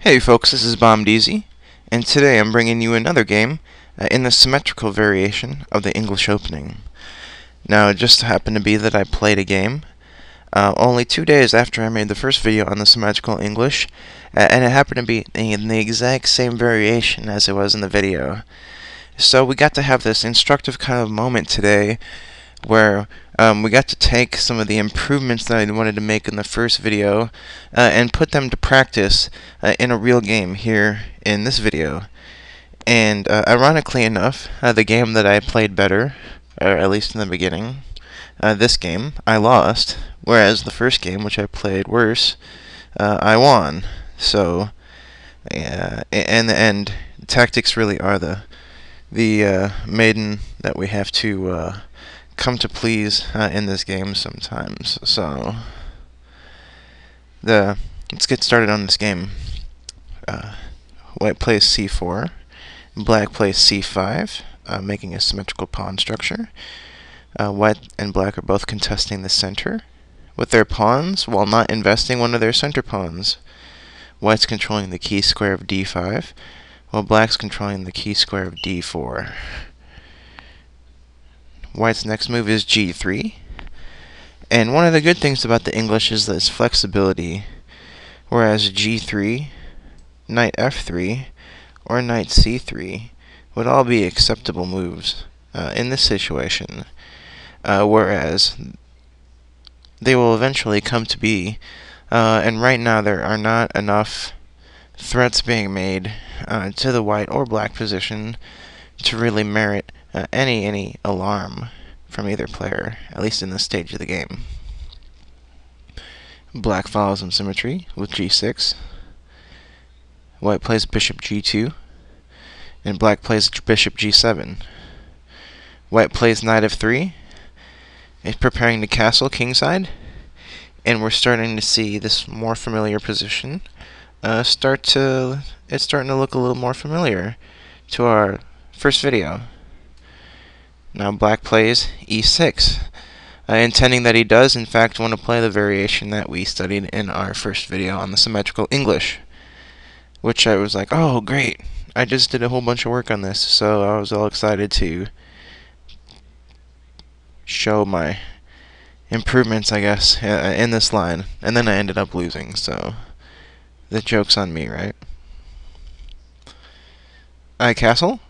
Hey folks, this is BombDeezy, and today I'm bringing you another game in the symmetrical variation of the English opening. Now, it just happened to be that I played a game only 2 days after I made the first video on the symmetrical English, and it happened to be in the exact same variation as it was in the video. So we got to have this instructive kind of moment today where we got to take some of the improvements that I wanted to make in the first video and put them to practice in a real game here in this video. And ironically enough, the game that I played better, or at least in the beginning, this game, I lost, whereas the first game, which I played worse, I won. So, in the end, tactics really are the maiden that we have to come to please in this game sometimes. So let's get started on this game. White plays c4, black plays c5, making a symmetrical pawn structure. White and black are both contesting the center with their pawns while not investing one of their center pawns. White's controlling the key square of d5, while black's controlling the key square of d4. White's next move is g3, and one of the good things about the English is its flexibility, whereas g3, knight f3, or knight c3 would all be acceptable moves in this situation, whereas they will eventually come to be, and right now there are not enough threats being made to the white or black position to really merit any alarm from either player, at least in this stage of the game. Black follows in symmetry with g6. White plays bishop g2, and black plays bishop g7. White plays knight f3. It's preparing to castle kingside, and we're starting to see this more familiar position it's starting to look a little more familiar to our first video. Now black plays e6, intending that he does in fact want to play the variation that we studied in our first video on the symmetrical English, which I was like, oh great, I just did a whole bunch of work on this, so I was all excited to show my improvements, I guess, in this line, and then I ended up losing, so the joke's on me, right? I castle,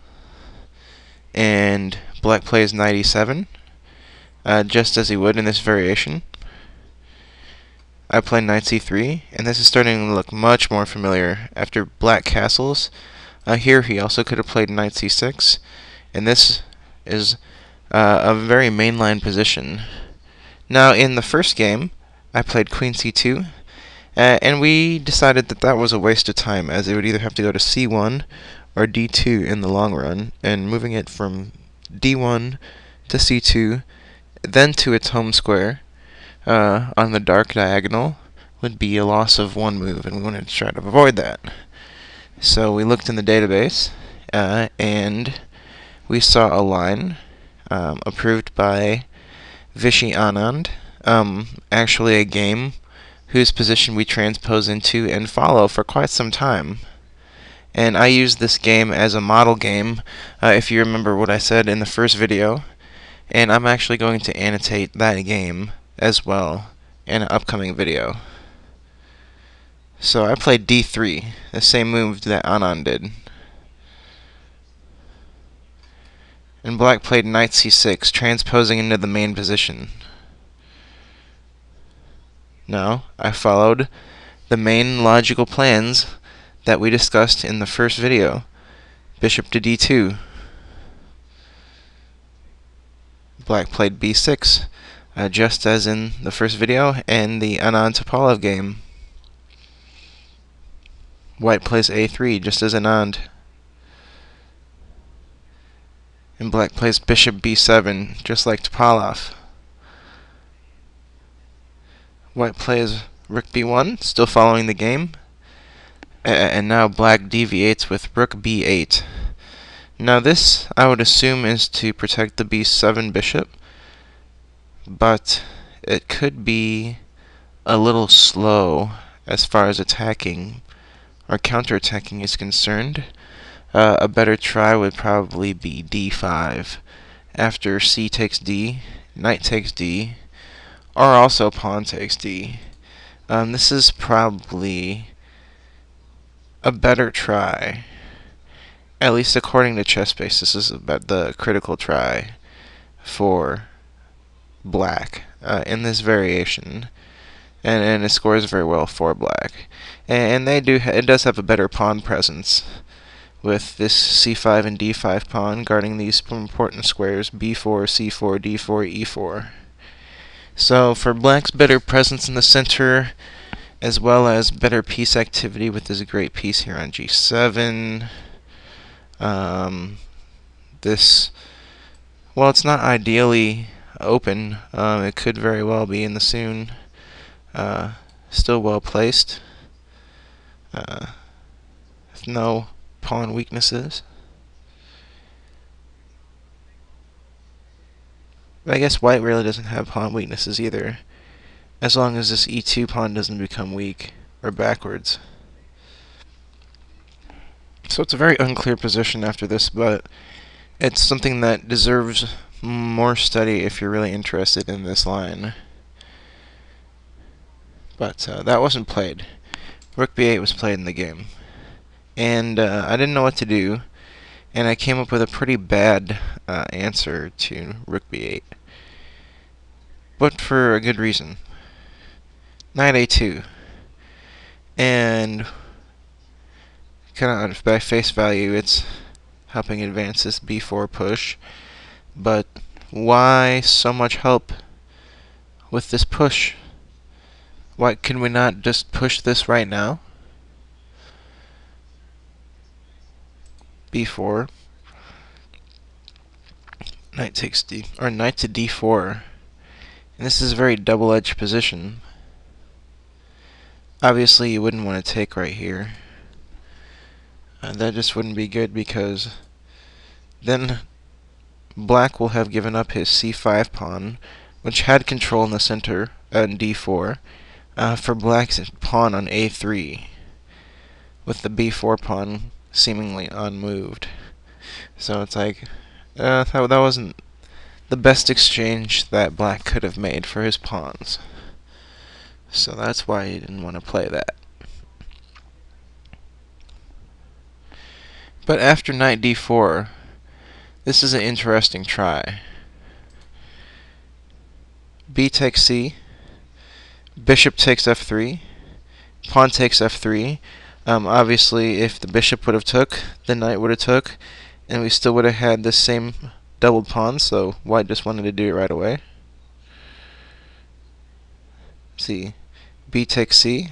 and black plays knight e7, just as he would in this variation. I play knight c3, and this is starting to look much more familiar after black castles. Here he also could have played knight c6, and this is a very mainline position. Now in the first game, I played queen c2, and we decided that that was a waste of time, as it would either have to go to c1 or d2 in the long run, and moving it from d1 to c2, then to its home square on the dark diagonal would be a loss of one move, and we wanted to try to avoid that. So we looked in the database, and we saw a line approved by Vishy Anand, actually a game whose position we transpose into and follow for quite some time. And I used this game as a model game, if you remember what I said in the first video, and I'm actually going to annotate that game as well in an upcoming video. So I played d3, the same move that Anand did. And black played knight c6, transposing into the main position. Now, I followed the main logical plans that we discussed in the first video. Bishop to d2. Black played b6, just as in the first video and the Anand Topalov game. White plays a3, just as Anand. And black plays bishop b7, just like Topalov. White plays rook b1, still following the game. And now black deviates with rook b8. Now this, I would assume, is to protect the b7 bishop, but it could be a little slow as far as attacking or counterattacking is concerned, a better try would probably be d5. After c takes d, knight takes d, or also pawn takes d. This is probably a better try. At least according to ChessBase, this is about the critical try for black in this variation, and it scores very well for black. And they do it does have a better pawn presence with this c5 and d5 pawn guarding these important squares b4, c4, d4, e4. So for black's better presence in the center, as well as better piece activity with this great piece here on g7. This, well, it's not ideally open. It could very well be in the soon. Still well placed. With no pawn weaknesses. But I guess white really doesn't have pawn weaknesses either, as long as this e2 pawn doesn't become weak or backwards. So it's a very unclear position after this, but it's something that deserves more study if you're really interested in this line. But that wasn't played. Rook b8 was played in the game. And I didn't know what to do, and I came up with a pretty bad answer to Rook b8. But for a good reason. Knight a2. And kind of by face value, it's helping advance this b4 push. But why so much help with this push? Why can we not just push this right now? b4. Knight takes d, or knight to d4. And this is a very double-edged position. Obviously, you wouldn't want to take right here. That just wouldn't be good, because then black will have given up his c5 pawn, which had control in the center and d4, for black's pawn on a3, with the b4 pawn seemingly unmoved. So it's like, that wasn't the best exchange that black could have made for his pawns. So that's why he didn't want to play that. But after knight d4, this is an interesting try. B takes c, bishop takes f3, pawn takes f3. Obviously, if the bishop would have took, the knight would have took, and we still would have had this same doubled pawn, so white just wanted to do it right away. See, b takes c,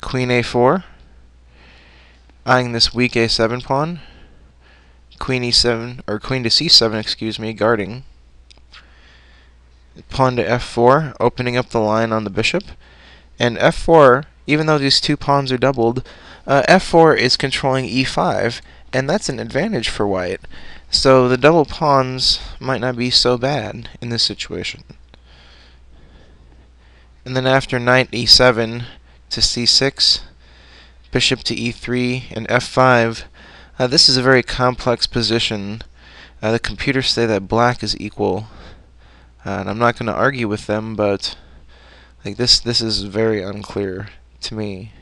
queen a4, eyeing this weak a7 pawn, queen e7, or queen to c7, excuse me, guarding. Pawn to f4, opening up the line on the bishop. And f4, even though these two pawns are doubled, f4 is controlling e5, and that's an advantage for white. So the double pawns might not be so bad in this situation. And then after knight e7 to c6, bishop to e3, and f5, this is a very complex position. The computers say that black is equal, and I'm not going to argue with them, but like this is very unclear to me.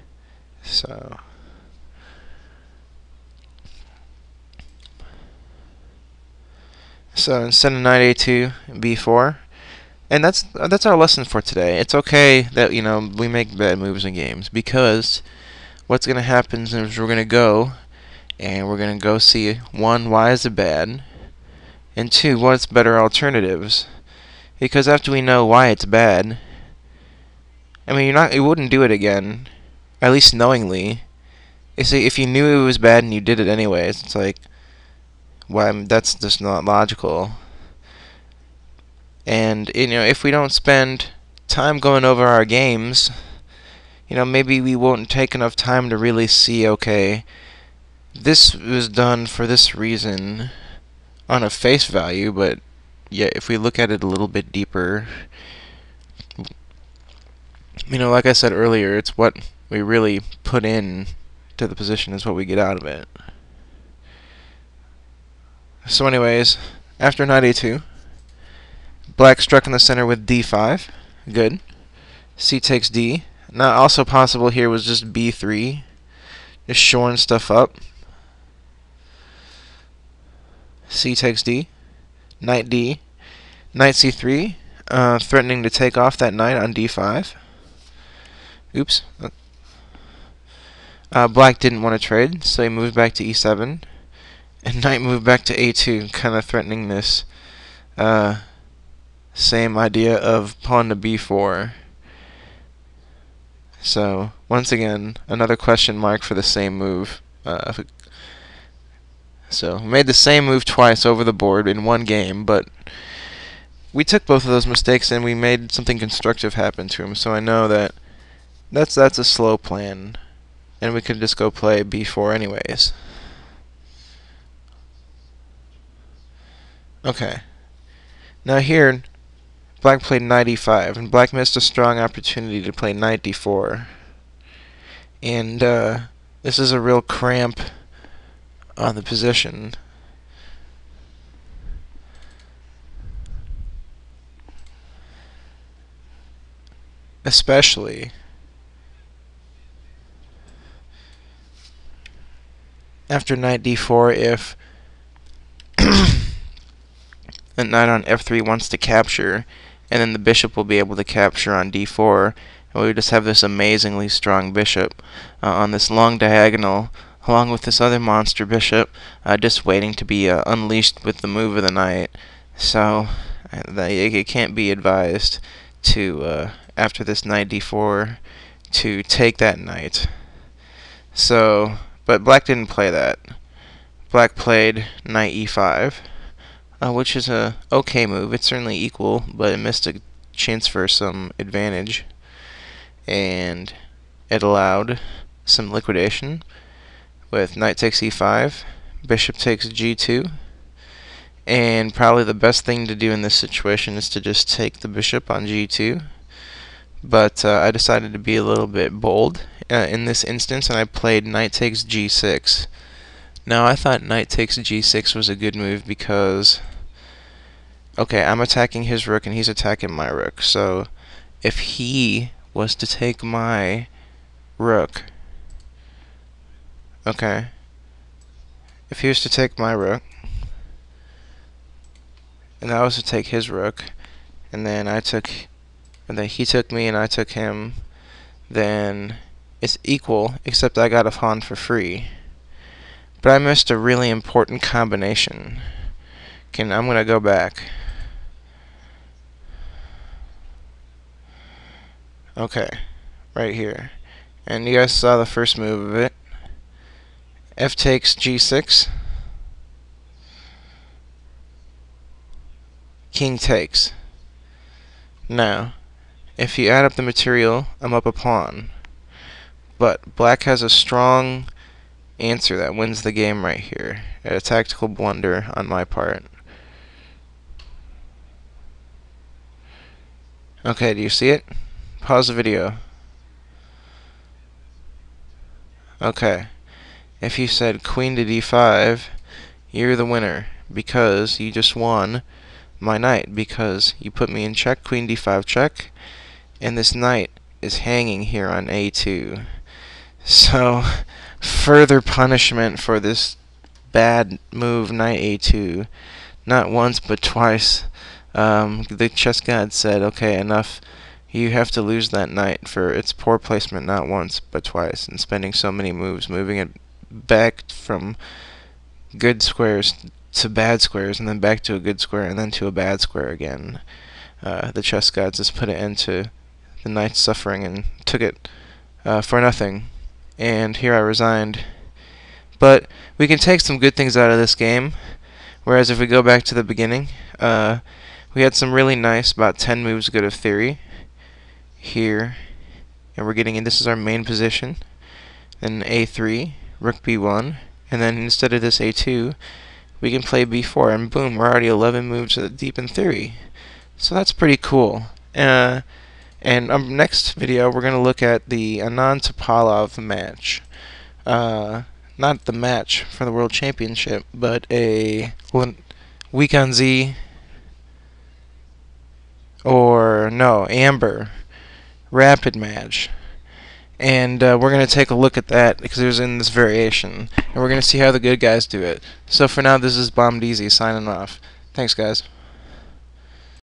So instead of knight a2, b4, and that's our lesson for today. It's okay that we make bad moves in games, because what's going to happen is we're going to go see, one, why is it bad, and two, what's better alternatives. Because after we know why it's bad, I mean, you wouldn't do it again, at least knowingly. If you knew it was bad and you did it anyways, it's like, why? That's just not logical. And if we don't spend time going over our games, maybe we won't take enough time to really see, okay, this was done for this reason on a face value, but yeah, if we look at it a little bit deeper, like I said earlier, it's what we really put in to the position is what we get out of it. So anyways, after knight a2, black struck in the center with d5. Good. C takes d. Now also possible here was just b3, just shoring stuff up. C takes d. Knight d. Knight c3, threatening to take off that knight on d5. Oops. Black didn't want to trade, so he moved back to e7. And knight moved back to a2, kind of threatening this same idea of pawn to b4. So, once again, another question mark for the same move. So, we made the same move twice over the board in one game, but we took both of those mistakes and we made something constructive happen to him. So I know that that's a slow plan, and we could just go play b4 anyways. Okay. Now here, black played knight e5, and black missed a strong opportunity to play knight d4. And this is a real cramp on the position. Especially after knight d4, if a knight on f3 wants to capture, and then the bishop will be able to capture on d4, and we just have this amazingly strong bishop on this long diagonal, along with this other monster bishop, just waiting to be unleashed with the move of the knight. So it can't be advised to, after this knight d4, to take that knight. So, but black didn't play that. Black played knight e5, which is a okay move. It's certainly equal, but it missed a chance for some advantage, and it allowed some liquidation with knight takes e5, bishop takes g2, and probably the best thing to do in this situation is to just take the bishop on g2. But I decided to be a little bit bold in this instance, and I played knight takes g6. Now, I thought knight takes g6 was a good move because, okay, I'm attacking his rook and he's attacking my rook. So if he was to take my rook, okay, if he was to take my rook, and I was to take his rook, and then he took me and I took him, then it's equal, except I got a pawn for free. But I missed a really important combination. I'm going to go back. Okay, right here. And you guys saw the first move of it. F takes g6. King takes. Now, if you add up the material, I'm up a pawn. But black has a strong answer that wins the game right here. A tactical blunder on my part. Okay, do you see it? Pause the video. Okay. If you said queen to d5, you're the winner, because you just won my knight, because you put me in check, queen d5 check, and this knight is hanging here on a2. So, further punishment for this bad move, knight a2. Not once, but twice. The chess god said, okay, enough. You have to lose that knight for its poor placement, not once, but twice, and spending so many moves, moving it back from good squares to bad squares, and then back to a good square, and then to a bad square again. The chess gods just put an end to the knight's suffering and took it for nothing. And here I resigned. But we can take some good things out of this game, whereas if we go back to the beginning, we had some really nice, about 10 moves good of theory here, and we're getting in, this is our main position, then a3, rook b1, and then instead of this a2, we can play b4, and boom, we're already 11 moves deep in theory. So that's pretty cool. And next video, we're going to look at the Anand Topalov match. not the match for the World Championship, but a Week on Z, or no, Amber Rapid match. And we're going to take a look at that because it was in this variation. And we're going to see how the good guys do it. So for now, this is Bombed Easy signing off. Thanks, guys.